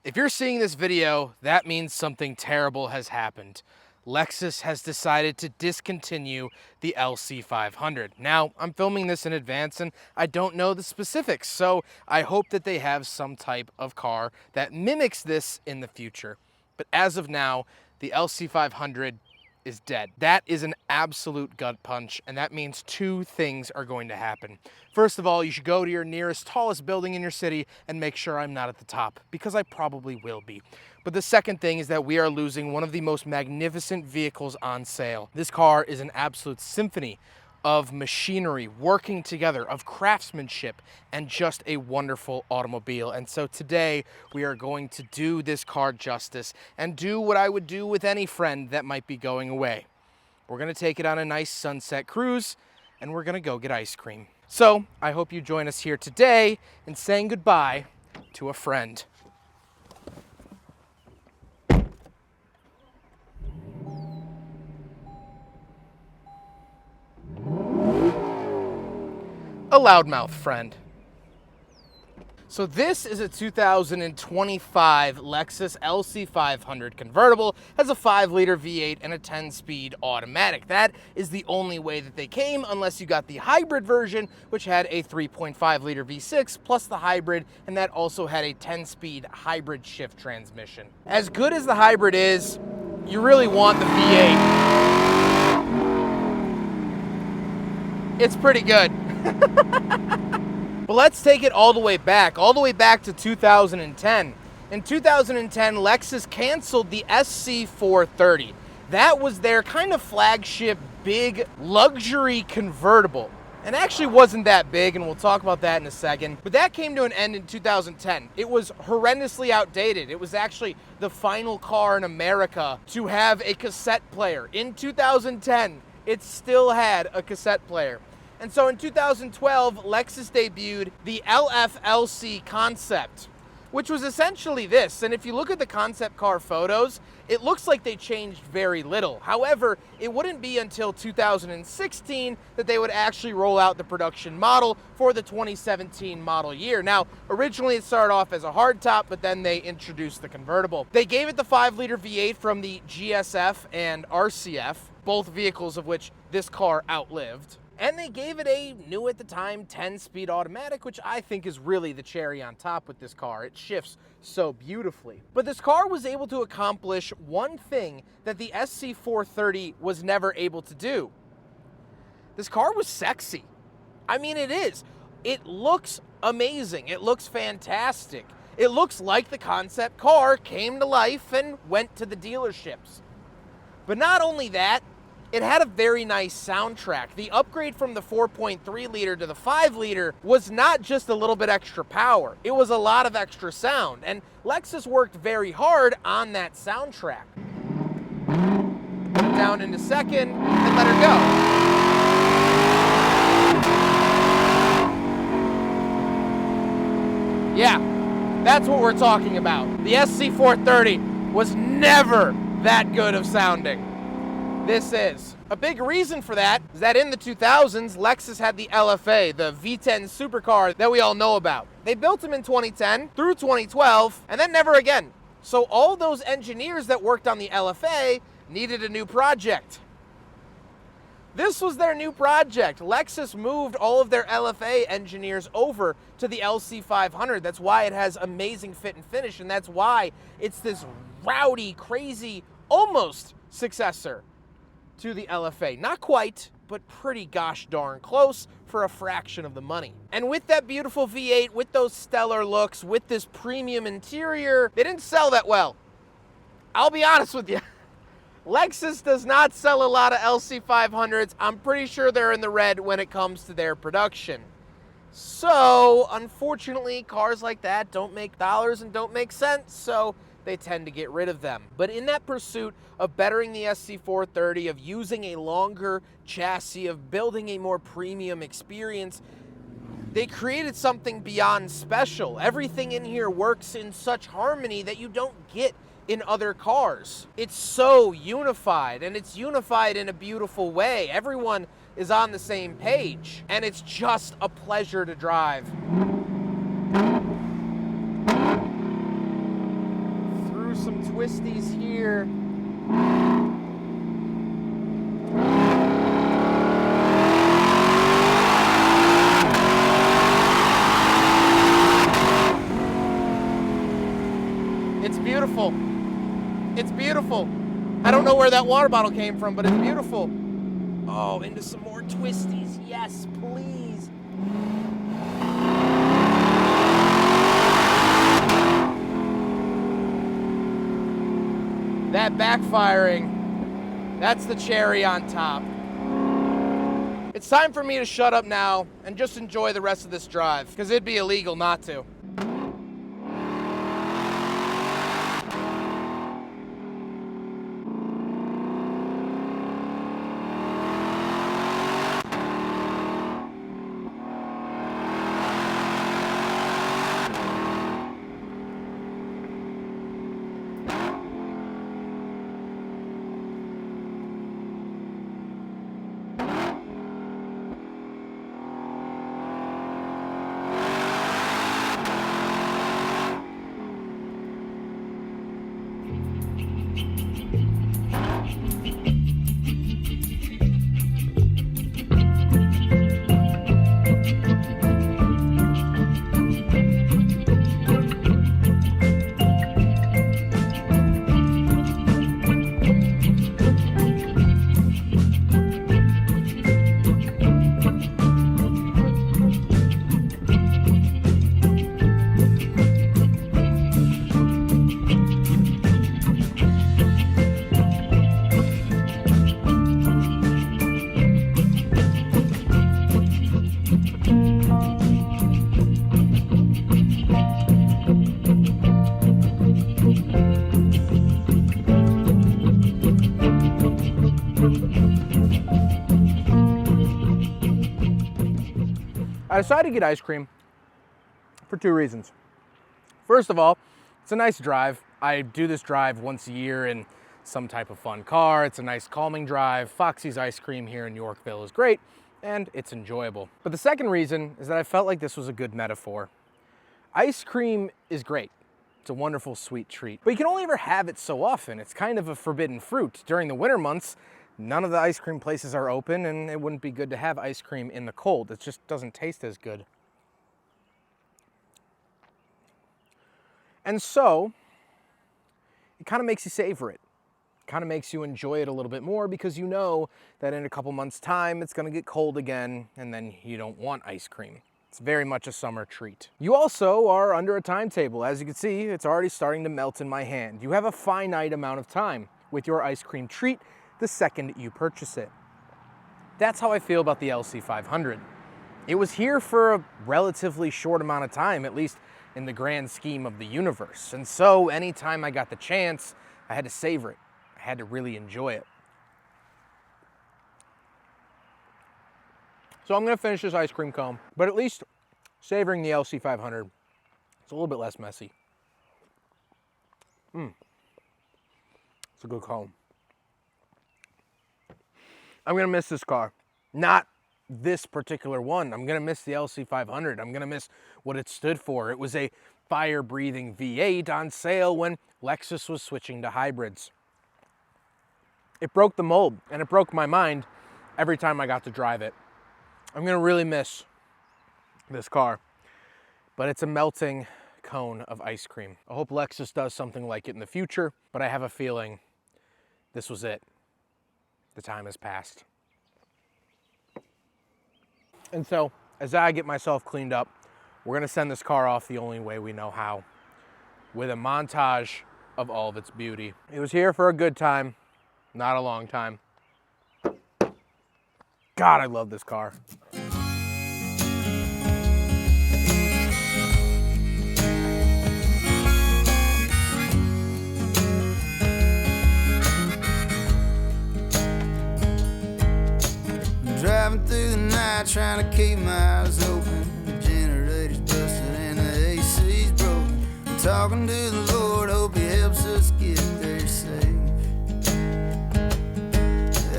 If you're seeing this video, that means something terrible has happened. Lexus has decided to discontinue the LC500. Now, I'm filming this in advance and I don't know the specifics, so I hope that they have some type of car that mimics this in the future. But as of now, the LC500 is dead. That is an absolute gut punch, and that means two things are going to happen. First of all, you should go to your nearest, tallest building in your city and make sure I'm not at the top, because I probably will be. But the second thing is that we are losing one of the most magnificent vehicles on sale. This car is an absolute symphony of machinery working together, of craftsmanship, and just a wonderful automobile. And so today we are going to do this car justice and do what I would do with any friend that might be going away. We're gonna take it on a nice sunset cruise and we're gonna go get ice cream. So I hope you join us here today in saying goodbye to a friend. A loudmouth friend. So this is a 2025 Lexus LC500 convertible, has a 5-liter V8 and a 10-speed automatic. That is the only way that they came, unless you got the hybrid version, which had a 3.5-liter V6 plus the hybrid, and that also had a 10-speed hybrid shift transmission. As good as the hybrid is, you really want the V8. It's pretty good. But let's take it all the way back to 2010. In 2010, Lexus canceled the SC430. That was their kind of flagship big luxury convertible. And actually wasn't that big, and we'll talk about that in a second. But that came to an end in 2010. It was horrendously outdated. It was actually the final car in America to have a cassette player. In 2010, it still had a cassette player. And so in 2012, Lexus debuted the LFLC concept, which was essentially this. And if you look at the concept car photos, it looks like they changed very little. However, it wouldn't be until 2016 that they would actually roll out the production model for the 2017 model year. Now, originally it started off as a hardtop, but then they introduced the convertible. They gave it the 5-liter V8 from the GSF and RCF, both vehicles of which this car outlived. And they gave it a new at the time 10-speed automatic, which I think is really the cherry on top with this car. It shifts so beautifully. But this car was able to accomplish one thing that the SC430 was never able to do. This car was sexy. I mean, it is. It looks amazing. It looks fantastic. It looks like the concept car came to life and went to the dealerships. But not only that, it had a very nice soundtrack. The upgrade from the 4.3-liter to the 5-liter was not just a little bit extra power. It was a lot of extra sound, and Lexus worked very hard on that soundtrack. Put it down into second and let her go. Yeah, that's what we're talking about. The SC430 was never that good of sounding. This is. A big reason for that is that in the 2000s, Lexus had the LFA, the V10 supercar that we all know about. They built them in 2010 through 2012, and then never again. So all those engineers that worked on the LFA needed a new project. This was their new project. Lexus moved all of their LFA engineers over to the LC500. That's why it has amazing fit and finish, and that's why it's this rowdy, crazy, almost successor to the LFA. Not quite, but pretty gosh darn close for a fraction of the money. And with that beautiful V8, with those stellar looks, with this premium interior, they didn't sell that well. I'll be honest with you. Lexus does not sell a lot of LC500s. I'm pretty sure they're in the red when it comes to their production. So, unfortunately, cars like that don't make dollars and don't make sense, so they tend to get rid of them. But in that pursuit of bettering the SC430, of using a longer chassis, of building a more premium experience, they created something beyond special. Everything in here works in such harmony that you don't get in other cars. It's so unified, and it's unified in a beautiful way. Everyone is on the same page, and it's just a pleasure to drive. some twisties here. It's beautiful. It's beautiful. I don't know where that water bottle came from, but it's beautiful. Oh, into some more twisties. Yes, please. That backfiring, that's the cherry on top. It's time for me to shut up now and just enjoy the rest of this drive, because it'd be illegal not to. I decided to get ice cream for two reasons. First of all, it's a nice drive. I do this drive once a year in some type of fun car. It's a nice calming drive. Foxy's ice cream here in Yorkville is great, and it's enjoyable. But the second reason is that I felt like this was a good metaphor. Ice cream is great. It's a wonderful, sweet treat, but you can only ever have it so often. It's kind of a forbidden fruit. During the winter months, none of the ice cream places are open, and it wouldn't be good to have ice cream in the cold. It just doesn't taste as good. And so, it kind of makes you savor it. It kind of makes you enjoy it a little bit more because you know that in a couple months' time, it's going to get cold again, and then you don't want ice cream. It's very much a summer treat. You also are under a timetable. As you can see, it's already starting to melt in my hand. You have a finite amount of time with your ice cream treat the second you purchase it. That's how I feel about the LC500. It was here for a relatively short amount of time, at least in the grand scheme of the universe. And so anytime I got the chance, I had to savor it. I had to really enjoy it. So I'm gonna finish this ice cream cone, but at least savoring the LC500, it's a little bit less messy. It's a good cone. I'm gonna miss this car. Not this particular one. I'm gonna miss the LC500. I'm gonna miss what it stood for. It was a fire-breathing V8 on sale when Lexus was switching to hybrids. It broke the mold, and it broke my mind every time I got to drive it. I'm gonna really miss this car, but it's a melting cone of ice cream. I hope Lexus does something like it in the future, but I have a feeling this was it. The time has passed. And so, as I get myself cleaned up, we're gonna send this car off the only way we know how, with a montage of all of its beauty. It was here for a good time, not a long time. God, I love this car. Driving through the night, trying to keep my eyes open. The generator's busted and the AC's broken. I'm talking to the Lord, hope He helps us get there safe.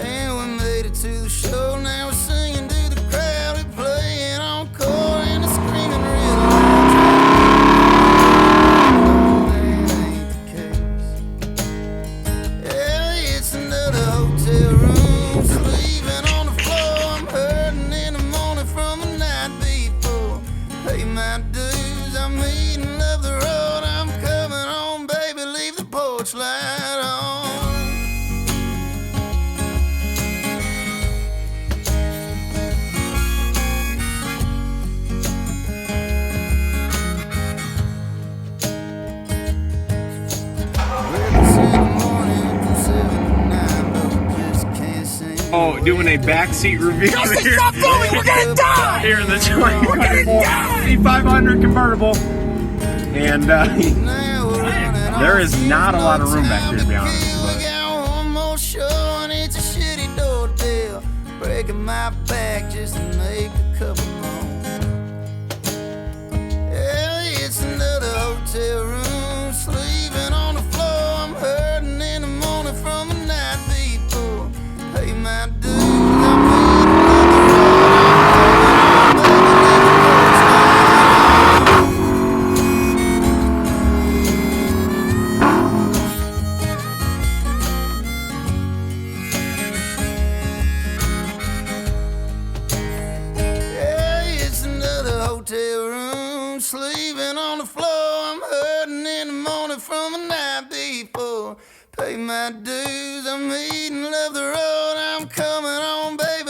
And we made it to the show, now we're singing to the crowd. We're playing encore and it's screaming real loud. No, that ain't the case. porch light on. Oh, doing a backseat review Justin, here. stop filming! We're gonna die! Here in the 500 convertible. And there is not a lot of room back here, to be honest. Breaking my back just to make a couple more. Yeah, it's another hotel room, sleeping on the floor. I'm hurting in the morning from the night before. Pay my dues, hotel room, sleeping on the floor. I'm hurting in the morning from the night before. Pay my dues, I'm eating, love the road. I'm coming on, baby.